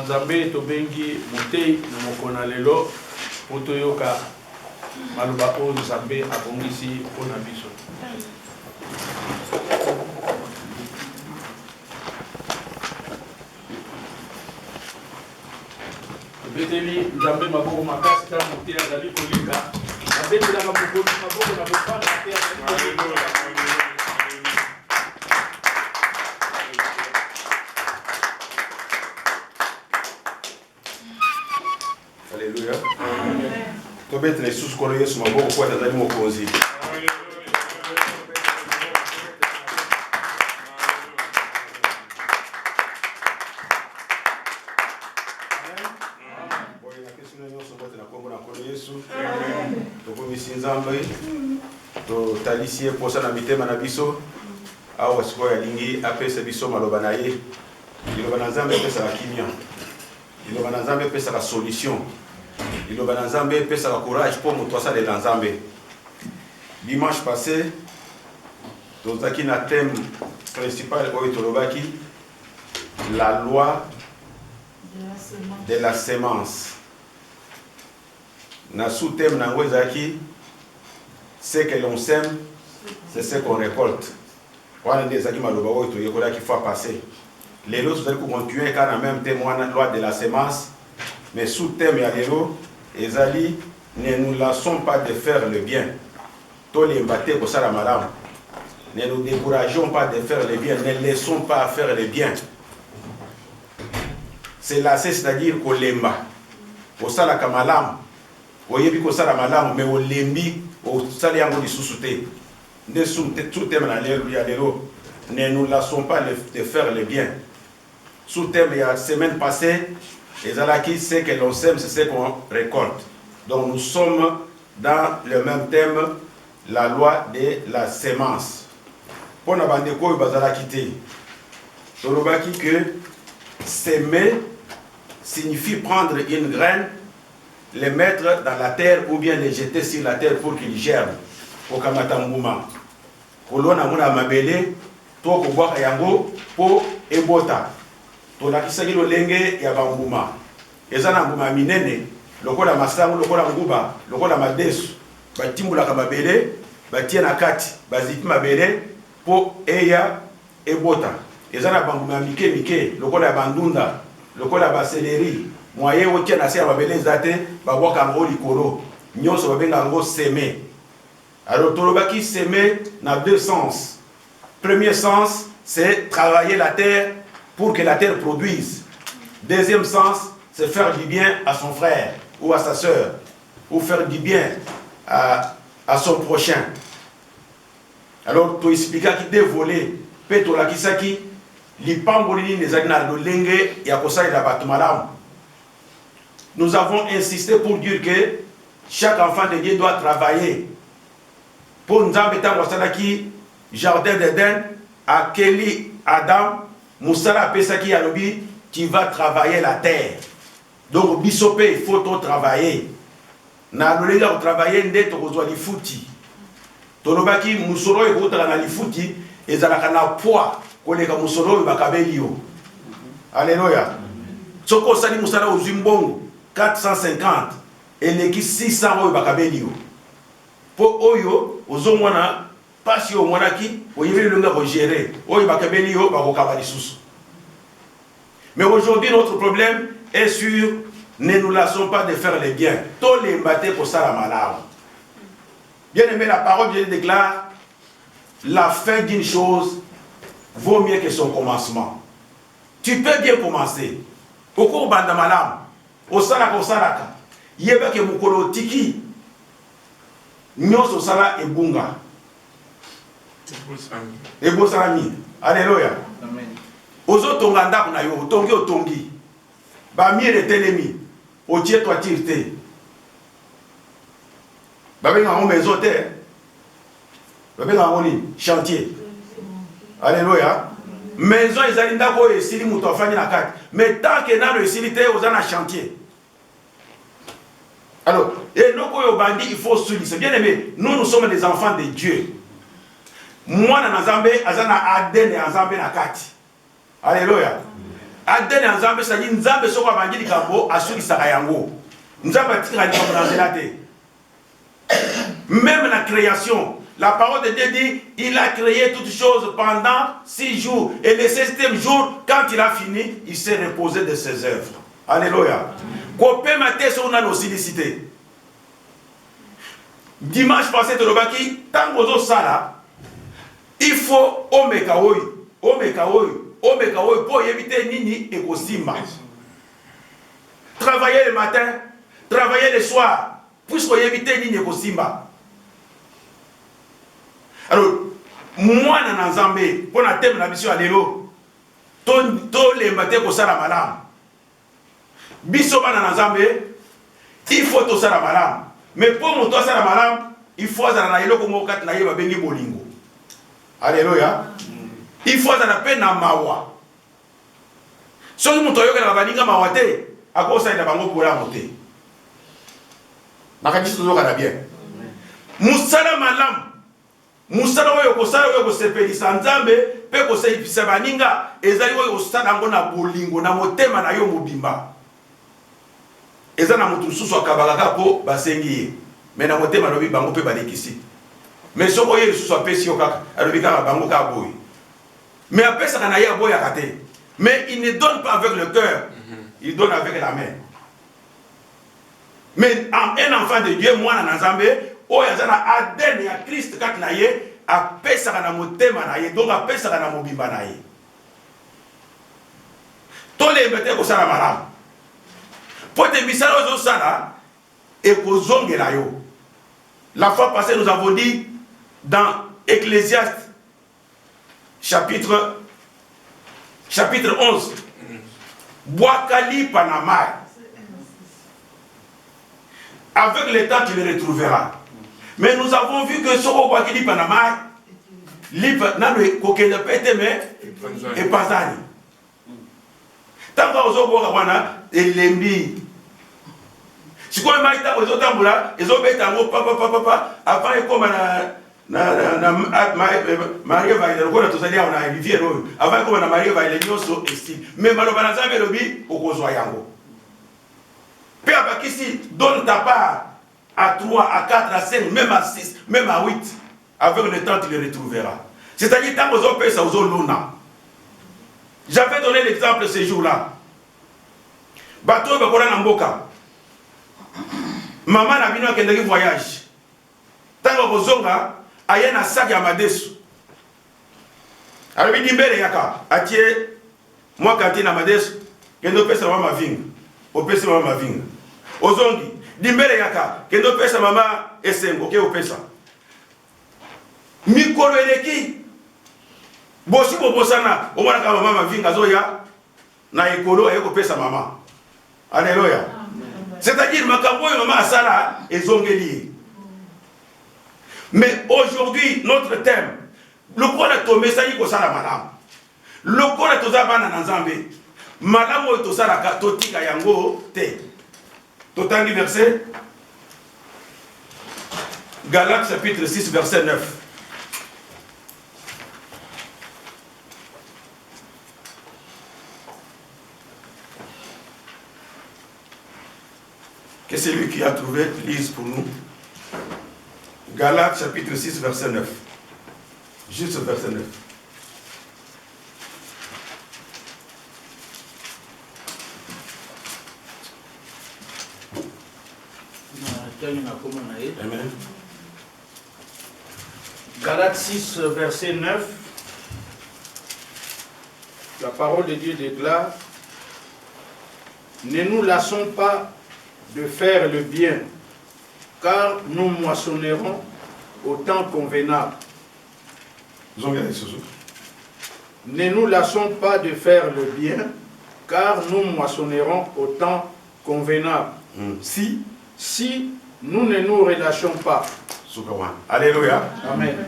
Nzambe tobengi mutei na mokona lelo poto yoka maluba o Nzambe abongisi mpona biso. Beteli Nzambe maboko makasi ta mutei azali kolika. Abetela maboko na bopana te azali kolika. Alléluia. Tu peux être les sous-collés sur ma boue pour être dans mon cosy. Talisie posa na mitema na biso awa siko ya lingi apesa biso maloba na ye liloba na Nzambe pesa kimia liloba na Nzambe pesa la solution liloba na Nzambe pesa la courage pour moto asala na Nzambe. Dimanche passé tozaki na thème principal oyo tolobaki la loi de la semence na sous-thème na ngo ezaki ce que l'on sème, c'est ce qu'on récolte. Quand on dit que il faut passer. Les autres, vous allez continuer quand on a même témoin la loi de la semence. Mais sous thème, il y a des ne nous laissons pas de faire le bien. Tous les mbatés pour ça la madame. Ne nous décourageons pas de faire le bien. Ne laissons pas faire le bien. C'est là, c'est-à-dire qu'on l'emba. Pour ça la kamalam. Vous voyez que ça la madame, mais on l'embi. Ne nous laissons pas de faire le bien. Sous thème, il y a la semaine passée, les Alakis, ce que l'on sème, c'est ce qu'on récolte. Donc nous sommes dans le même thème, la loi de la semence. Pour nous bandeko, il va quitter. Torobaki que s'aimer signifie prendre une graine, les mettre dans la terre ou bien les jeter sur la terre pour qu'ils germent. Pour kamata mbuma. Kolona muna mabele, to kubwaka yango po ebota. To nakisaki lolenge ya bambuma. Ezana mbuma minene, lokola masango, lokola nguba, lokola madesu. Batimbula kamabele, batie na kati, baziti mabele po eya ebota. Ezana bambuma mike, lokola bandunda, lokola baseleri. Moyen wotia na sia babele zate babwaka ngo likolo nyonso babenga ngo semer. Alors tolobaki semer na deux sens. Premier sens c'est travailler la terre pour que la terre produise. Deuxième sens c'est faire du bien à son frère ou à sa sœur ou faire du bien à son prochain. Alors to expliquer qui dévolé pe to lakisaki lipangolini nezaki na lolenge ya kosalela bato malamu. Nous avons insisté pour dire que chaque enfant de Dieu doit travailler. Pour nous embêter, qui Jardin d'Éden, à Kelly, Adam, Moussala Pesaki Yalobi, qui va travailler la terre. Donc, Bissopé, il faut travailler. Na lolega travailler ndé to kozwa lifuti. Tolobaki musoro e kotaka na lifuti ezalaka na poids koleka musoro e bakabeli yo. Alléluia. Soko sali musala ozimbongo 450 et les 600 oyo bakabeli yo. Po oyo ozomwana pasi yo mwanaki oyebeli longa ko gérer oyo bakabeli yo bakokaba lisusu. Mais aujourd'hui notre problème est sur ne nous laissons pas de faire les biens. Tous les mbatés pour ça la malade. Bien aimé, la parole de Dieu déclare la fin d'une chose vaut mieux que son commencement. Tu peux bien commencer. Au cours banda malam osalaka yeba ke mukolo tiki nyoso sala ebunga ebosalami. Alléluia. Amen. Ozo tonga ndako na yo otongi ba miele telemi otie toiture te babenga ngo maison te babenga ngo ni chantier. Alléluia. Maison ezali ndako esili muto afanya na kati mais tant que nano esili te ozana chantier. Alors, et nous, il faut souligner. Bien aimé, nous sommes des enfants de Dieu. Moi, dans Nzambe, azana Aden et Nzambe na kati. Alléluia. adene ya nzambe c'est-à-dire nzambe soko abangi likambo asukisaka yango nzambe atikaka likambo na nzela te. Même la création, la parole de Dieu dit il a créé toutes choses pendant 6 jours et le 7e jour quand il a fini il s'est reposé de ses œuvres. Alléluia. Kopé maté sur na nosilicité. Dimanche passé de l'obaki tangozo sala il faut omekaoi pour éviter nini et kosimba. Travailler le matin, travailler le soir, puisqu'on éviter nini et kosimba. Alors, moi na nzambe, pour na thème na mission à l'élo, to le matin ko sala malam. Biso bana nzambe, il faut to sala malam. Mais pour mon to sala malam, il faut azala na yelo ko mo kat na yeba bengi bolingo. Alléluia. Il faut à la peine à mawa. Si on monte à baninga mawate, à cause de la bango pour la monter. Nakadis toujours à la bien. Moussala malam. Moussala yo kosala yo kosepeli sanzambe, pe kosai pisa baninga, ezali yo kosala ngo na bolingo na motema na yo mobimba. Ezana mutu susu akabaka po basengi. Mais na motema lobi bango pe balekisi. Mais si on y est susu apesi yo kaka, alobika bango ka boy. Mais après ça, mais il ne donne pas avec le cœur, il donne avec la main. Mais un enfant de Dieu, moi, dans Nzambe, oh, il y a Aden, il y a Christ, quand il y a appelé ça dans mon thème, donc appelé ça dans mon bimba. Tous les métiers que ça la malade. Pour te misser aux osana et aux ongles là yo. La fois passée, nous avons dit dans Ecclésiaste. Chapitre 11. Boakali Panamai. Avec le temps, tu le retrouveras. Mais nous avons vu que ce Boakali Panamai, n'a le coquet de pété, mais et Pazani. Tant que vous avez et l'embi. Si vous avez été aux autres ambulants, ils ont été papa, avant et comme Marie Vaile, on a tous allé en rivière, avant comme Marie Vaile, nous estime. Mais malheureusement, le bi, au Kozoyango. Père Bakissi, donne ta part à 3, à 4, à 5, même à 6, même à 8. Avec le temps, tu le retrouveras. C'est-à-dire, tant que vous avez ça, vous avez l'ona. J'avais donné l'exemple ce jour-là. Bateau, il va Namboka. Maman n'a vu un voyage. Tant que vous avez aye na sac ya madesu alors bidi mbele yaka atie moi kanti na madesu kendo pesa mama vinga opesa mama vinga ozongi dimbele yaka kendo pesa mama esengo ke opesa mikolo eleki bosi bobosana omwana ka mama vinga zoya na ekolo ayeko pesa mama. Alléluia. C'est-à-dire makambo yo mama asala ezongeli. Mais aujourd'hui, notre thème, le quoi est tombé, ça y est, ça la madame. Le quoi est tombé, ça va dans Zambé. Madame, est tombé, ça la totika yango te. Total verset. Galates chapitre 6, verset 9. Que c'est lui qui a trouvé, lise pour nous. Galates chapitre 6, verset 9. Juste verset 9. Amen. Galates 6, verset 9. La parole de Dieu déclare: ne nous lassons pas de faire le bien, car nous moissonnerons au temps convenable. Ne nous lassons pas de faire le bien, car nous moissonnerons au temps convenable. Si nous ne nous relâchons pas. Alléluia. Amen.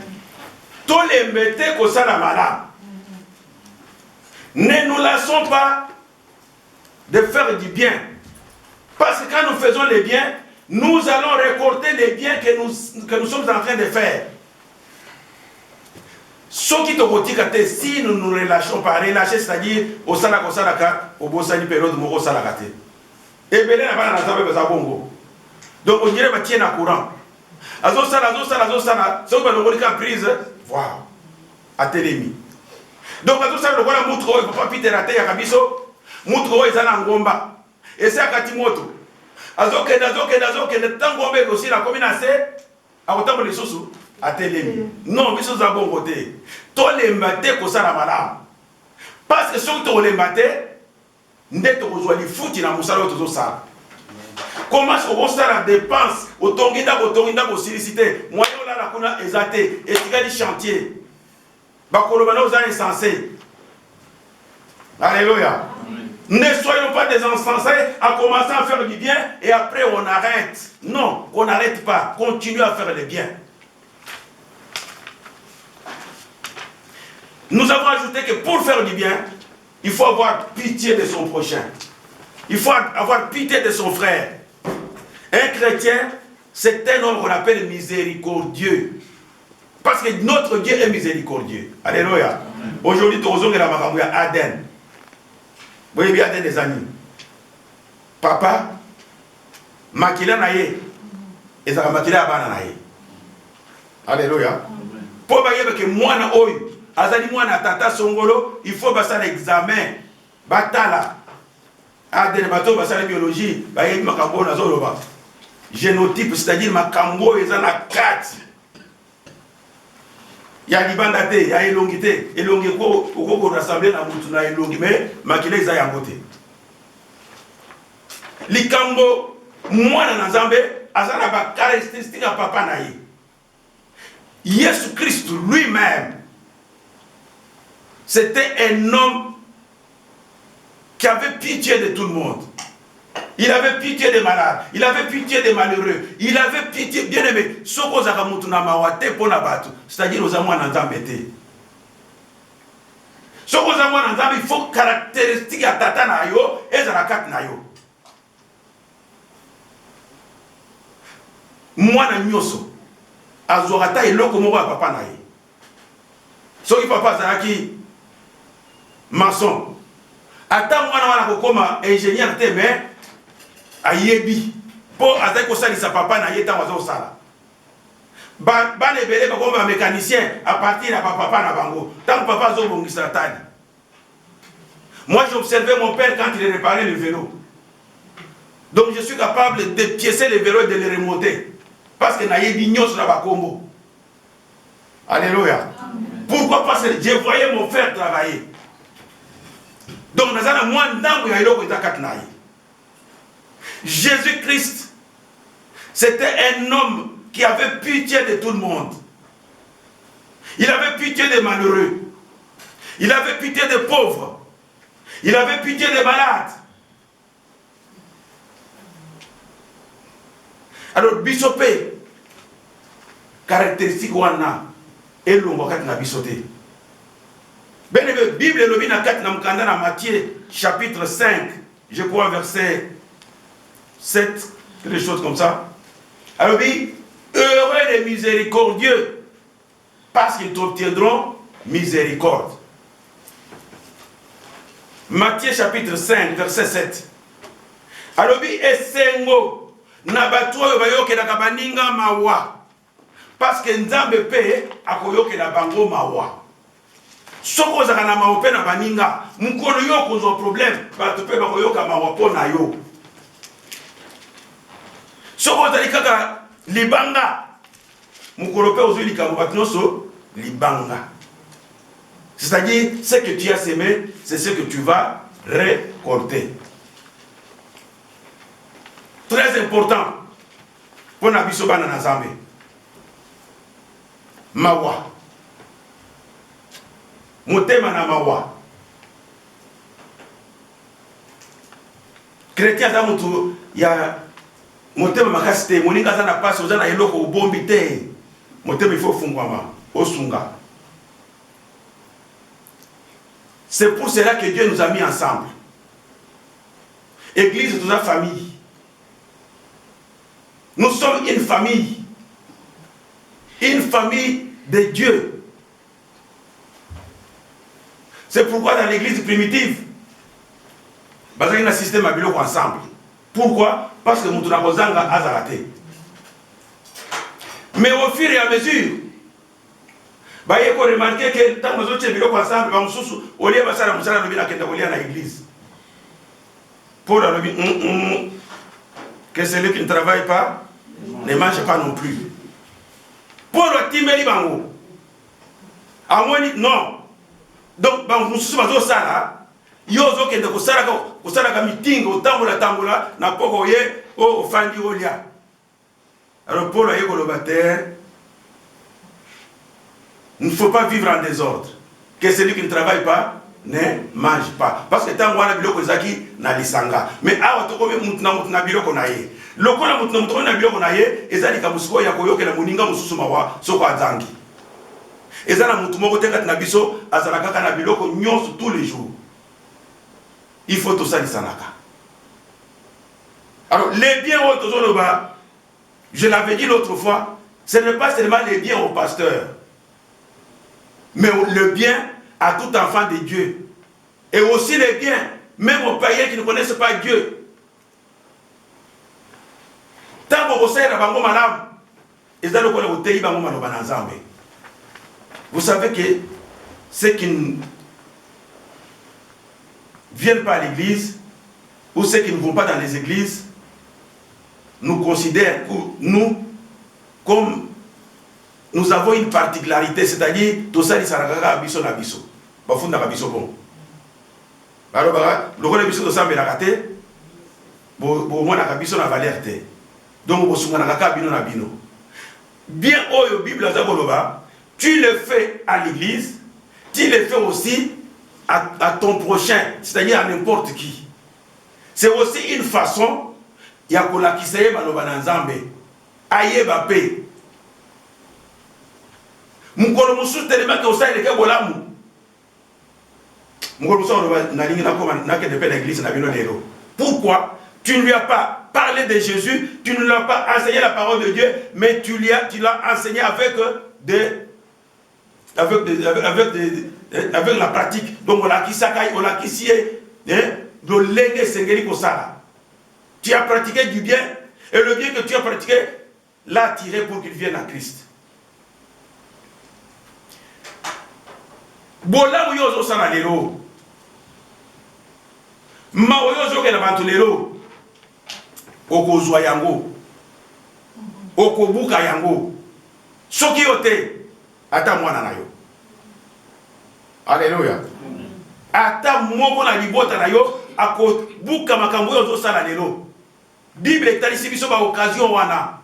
Tous les métiers que ça la malade. Ne nous lassons pas de faire du bien. Parce que quand nous faisons les biens, nous allons récolter les biens que nous sommes en train de faire. Ce qui te dit si nous nous relâchons pas, relâcher, c'est-à-dire au Salaka, au Bossani période de Moro Salakate. Et bien, là, on a besoin de bongo. Donc, on dirait que tu es en courant. Azosala, c'est une prise. Waouh, à télémi. Donc, Azosala, le moutre, il ne faut pas piter la terre à Kabiso. Moutre, il est en Gomba. Et c'est à Katimoto. Azoke, Tangombe aussi, la commune assez. À autant de sous à télémi. Non, mais c'est un bon côté. Toi, les matés, que ça la malade. Parce que si tu les matés, net aux joies du foot, il a moussalo tout ça. Comment est-ce qu'on la dépense au tonginda, au sollicité. Moi, on a la kuna exaté, et tu as des chantiers. Bakolobano, vous êtes insensé. Alléluia. Ne soyons pas des insensés à commencer à faire du bien et après on arrête. Non, on n'arrête pas. Continue à faire le bien. Nous avons ajouté que pour faire du bien, il faut avoir pitié de son prochain. Il faut avoir pitié de son frère. Un chrétien, c'est un homme qu'on appelle miséricordieux. Parce que notre Dieu est miséricordieux. Alléluia. Aujourd'hui, tu as la makamou à Aden. Vous voyez bien des amis. Papa, makila naye, et ça va makila abana naye. Alléluia. Pour que moi na oyo, azali moi na tata songolo, il faut passer l'examen. Batala. Aden bato passer la biologie, baye makambo na zoloba. Génotype, c'est-à-dire makambo eza na 4. Il y a libanda te, il y a elongité, elongé ko ko rassembler na mutu na elongi mais makile eza yango te. Likambo mwana na Nzambe azana ba caractéristique ya papa na ye. Jésus Christ lui-même c'était un homme qui avait pitié de tout le monde. Il avait pitié des malades, il avait pitié des malheureux, il avait pitié, bien aimé, c'est-à-dire aux amours en Zambété. Ce aux amours en Zambé, il faut caractéristique à Tata Nayo et Zarakat Nayo. Moi, na nyoso, Azorata et loko moko à papa Naye. Ce qui papa Zaraki, maçon. Attends, moi, na kokoma ingénieur, mais. Ayebi pour attaquer ça papa na yeta wazo sala ba les belé ba comme mécanicien à partir de papa na bango tant que papa zo bongisa tani. Moi j'observais mon père quand il réparait le vélo, donc je suis capable de piécer le vélo et de le remonter parce que na yebi nyos na ba kombo. Alléluia. Pourquoi? Parce que je voyais mon frère travailler, donc nazana moi ndango ya iloko itakat naye. Jésus-Christ, c'était un homme qui avait pitié de tout le monde. Il avait pitié des malheureux. Il avait pitié des pauvres. Il avait pitié des malades. Alors, bisopé, caractéristique wana, et l'on va bisoté. Ben, la Bible est le dans Matthieu, chapitre 5, je crois, verset 7, quelque chose comme ça. Alors, oui, heureux les miséricordieux, parce qu'ils obtiendront miséricorde. Matthieu chapitre 5, verset 7. Alors, oui, esengo, nabatwa bayoke na kabaninga mawa, parce que nzambe pe akoyoke na bango mawa. Soko zaka na maope na baninga, mukolo yo kozo problème, bato pe bakoyoka mawa po na yo. Soko zali kaka libanga mukorope ozuli kambatnoso libanga. C'est-à-dire ce que tu as semé, c'est ce que tu vas récolter. Très important pour nabiso bana na Nzambe. Mawa. Motema na mawa. Chrétien za mutu ya motema makasi te, moninga za na passe oza na eloko obombi te. Motema il faut fungwama, osunga. C'est pour cela que Dieu nous a mis ensemble. Église de la famille. Nous sommes une famille. Une famille de Dieu. C'est pourquoi dans l'église primitive, il y a un système à biloko ensemble. Pourquoi? Parce que nous avons azaraté. Mais au fur et à mesure, il faut remarquer que tant que nous avons ensemble, au lieu de l'église. Paul a dit que celui qui ne travaille pas ne mange pas non plus. Paul a dit non. Donc, nous sommes ça. Yozo kende kusala meeting otambola na poko ye o ofandi olia. Alors Paul a dit il ne faut pas vivre en désordre. Que celui qui ne travaille pas ne mange pas. Parce que tant qu'on a biloko zaki na lisanga. Mais awa to kobe mutna biloko na ye. Lokola mutna na biloko na ye ezali ka musiko ya koyoke na muninga mususu mawa soko azangi. Ezana mutu moko te kati na biso azala kaka na biloko nyonso tous les jours. Il faut tout ça les sanaka. Alors les biens je l'avais dit l'autre fois, ce n'est pas seulement les biens au pasteur, mais le bien à tout enfant de Dieu. Et aussi les biens, même aux païens qui ne connaissent pas Dieu. Tant que vous vous savez que ceux qui ne viennent pas à l'église, ou ceux qui ne vont pas dans les églises, nous considèrent que nous, comme nous avons une particularité, c'est-à-dire tout ça, il s'arrête à biso na biso. Bafunda na biso bon. Alors, le rôle de biso de ça, mais la raté, bon, moi, la biso na valeur. Donc, vous souvenez na bino na bino. Bien, oh, Bible, tu le fais à l'église, tu le fais aussi à ton prochain, c'est-à-dire à n'importe qui. C'est aussi une façon, il y a qu'on a qui s'est banzambe, ayeba pe. Mukolo musu tellement que ça il est bolamu. Mukolo musu na lingi na koma na ke de pe l'église na bino lelo. Pourquoi? Tu ne lui as pas parlé de Jésus, tu ne lui as pas enseigné la parole de Dieu, mais tu l'as enseigné avec la pratique. Donc on a qui sakai, on a qui sié, le lengue sengeli kosala. Tu as pratiqué du bien, et le bien que tu as pratiqué l'a attiré pour qu'il vienne à Christ. Bola uyozo sana lelo. Ma uyozo ke na bantu lelo. Okozwa yango. Okobuka yango. Soki yote ata mwana na yo. Alléluia. Ata moko na libota na yo akobuka makambo yozo sala lelo. Bible etalisi biso ba occasion wana.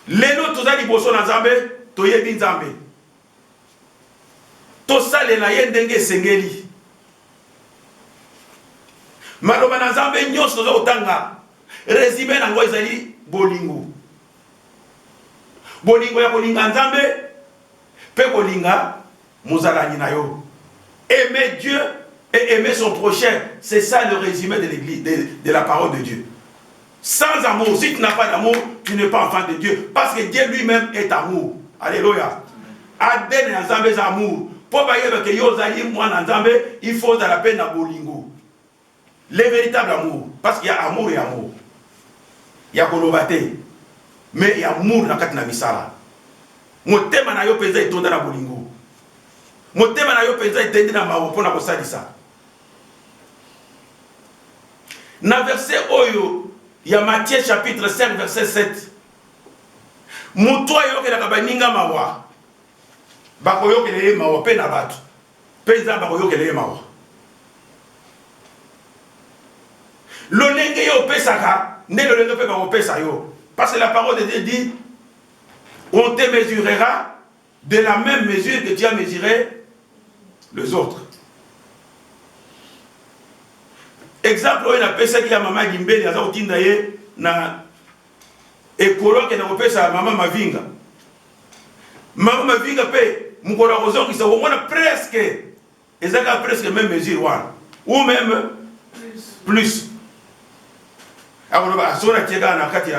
Lelo tozali boso na Nzambe, toyebi Nzambe. Tosale na ye ndenge sengeli. Maloba na Nzambe nyonso tozo otanga. Résumé na ngo ezali bolingo. Bolingo ya kolinga Nzambe pe kolinga muzalani na yo. Aimer Dieu et aimer son prochain, c'est ça le résumé de l'église, de la parole de Dieu. Sans amour, si tu n'as pas d'amour, tu n'es pas enfant de Dieu. Parce que Dieu lui-même est amour. Alléluia. Aden Nzambe est amour. Pour que yozali moi Nzambe, il faut dans la peine à bolingo. Le véritable amour. Parce qu'il y a amour et amour. Il y a kolobate. Mais il y a amour dans la misala. Motema na yo peza itonda na bolingo. Motema na yo peza itendi na mawopo na kosalisa. Na verset oyo, il y a Matthieu chapitre 5 verset 7. Muto yo ke na kabaninga mawa. Bako yo ke le mawa pe na batu. Peza bako yo ke le mawa. Lolenge yo pesaka, ne lolenge pe bako pesa yo. Parce que la parole de Dieu dit, on te mesurera de la même mesure que tu as mesuré les autres. Exemple, on a pensé qu'il y a maman Gimbeli, il y a Tindaye, na ekolo qui n'a pas ça maman Mavinga. Maman Mavinga paie, mon collaborateur qui s'est presque, et ça a presque même mesure, ou même plus. Alors, on a tiré dans la carte, il y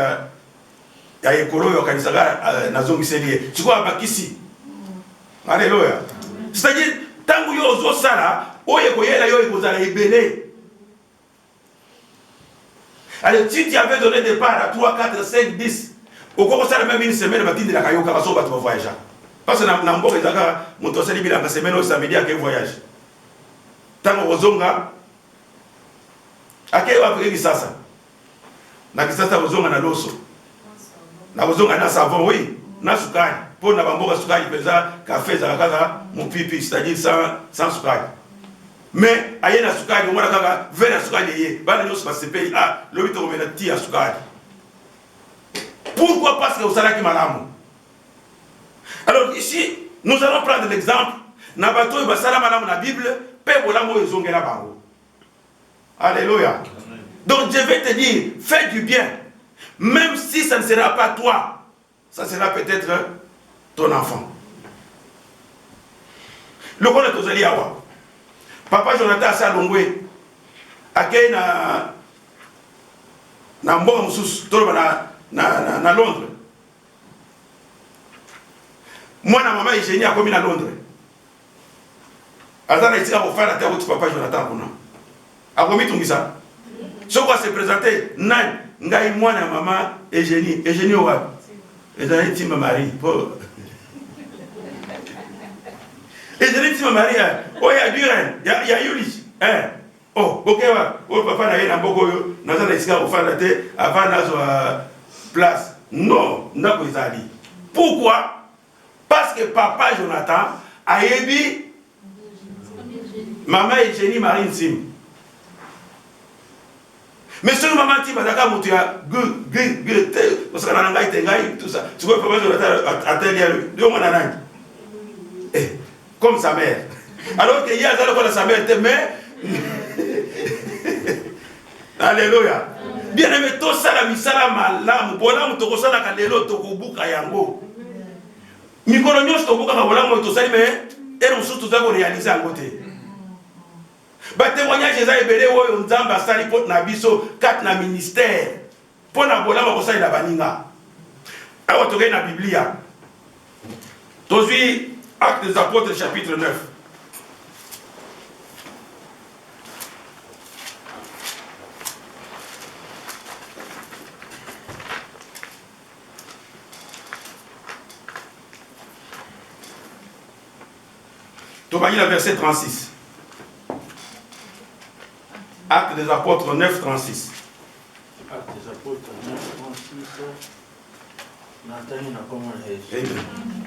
a ekolo qui a na zongi selie. Tu vois, Bakisi. Alléluia. C'est-à-dire, tant que vous avez ça, vous avez belé. Alors, si tu avais donné des parts à 3, 4, 5, 10, au cours de même une semaine, tu vas dire que tu vas voyager. Parce que dans le monde, tu vas dire que la semaine, samedi, à quel voyage. Tant que vous avez à quel voyage ça ça? Na kisasa vous avez loso. Na vous avez savon, oui. Na sukari. Pour na bamboka sukari, pesa, café, zakaka, mon pipi, c'est-à-dire sans sukari. Mais aye na sukari ngona kaka vena sukari yeye bana nyos pasepe ah lobi to mena tia sukari. Pourquoi? Parce que vous savez qui malamu. Alors ici nous allons prendre l'exemple na bato e basala malamu na Bible pe bolamo ezongela bango. Alléluia. Donc je vais te dire fais du bien même si ça ne sera pas toi, ça sera peut-être ton enfant. Le rôle de Tozali awa. Papa Jonathan Salongwe akei na mboka mususu toloba na Londres. Mwana mama Eugénie akomi na Londres. Azana itika kofana ta uti papa Jonathan kuna. Akomi tungisa. Soko se présenter nani ngai mwana mama Eugénie. Eugénie wa. Ezali tima Marie po. Eugénie tima Maria. Oya Duren, ya Yuli. Oh, bokewa, o papa na ye na mboko yo, naza na isika kofanda te avant nazo place. Non, ndako ezali. Pourquoi? Parce que papa Jonathan a yebi maman Eugénie Marie Nsim. Mais ce maman Nsim bazaka mutu ya parce que na ngai tengai tout ça. Tu vois papa Jonathan atelier lui, mwana nani? Comme sa mère. Alors que il y a sa mère, mais alléluia. Bien aimé, tout ça la misala malamu, bolam to kosala kalelo to kubuka yango. Mikolo nyos to buka bolam to sali mais et nous surtout ça réaliser en côté. Ba témoignage za ebele wo nzamba sali pot na biso kat na ministère. Pour na bolam ko sali na baninga. Awa to na Biblia. Tozui Actes des Apôtres chapitre 9. Tobaïla verset 36. Actes des Apôtres 9, 36. Actes des Apôtres 9, 36. Amen.